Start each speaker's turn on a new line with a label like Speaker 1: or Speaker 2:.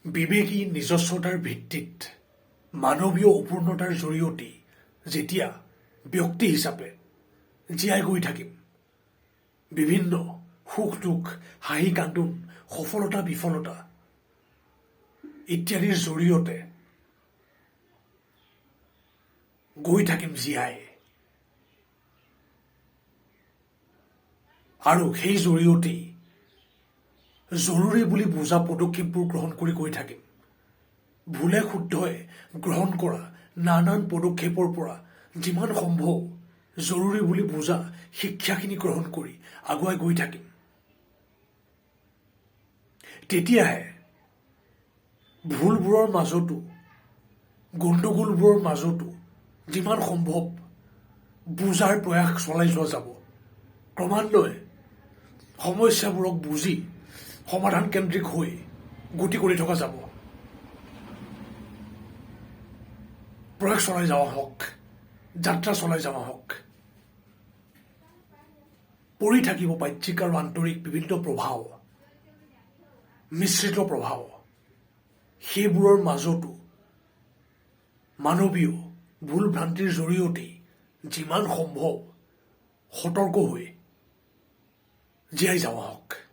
Speaker 1: বিবেকী নিজস্বতাৰ ভিত্তিত মানৱীয় অপূৰ্ণতাৰ জৰিয়তে যেতিয়া ব্যক্তি হিচাপে জীয়াই গৈ থাকিম, বিভিন্ন সুখ দুখ, হাঁহি কান্দোন, সফলতা বিফলতা ইত্যাদিৰ জৰিয়তে গৈ থাকিম জীয়াই। আৰু সেই জৰিয়তেই জৰুৰী বুলি বুজা পদক্ষেপবোৰ গ্ৰহণ কৰি গৈ থাকিম। ভুলে শুদ্ধই গ্ৰহণ কৰা নানান পদক্ষেপৰ পৰা যিমান সম্ভৱ জৰুৰী বুলি বুজা শিক্ষাখিনি গ্ৰহণ কৰি আগুৱাই গৈ থাকিম। তেতিয়াহে ভুলবোৰৰ মাজতো, গণ্ডগোলবোৰৰ মাজতো যিমান সম্ভৱ বুজাৰ প্ৰয়াস চলাই যোৱা যাব। ক্ৰমান্বয়ে সমস্যাবোৰক বুজি সমাধান কেন্দ্ৰিক হৈ গতি কৰি থকা যাব। প্ৰয়াস চলাই যাওয়া হওক, যাত্ৰা চলাই যাওয়া হওক। পৰি থাকিব বাহ্যিক আৰু আন্তৰিক বিভিন্ন প্ৰভাৱ, মিশ্ৰিত প্ৰভাৱ। সেইবোৰৰ মাজতো মানৱীয় ভুল ভ্ৰান্তিৰ জৰিয়তেই যিমান সম্ভৱ সতৰ্ক হৈ জীয়াই যাওয়া হওক।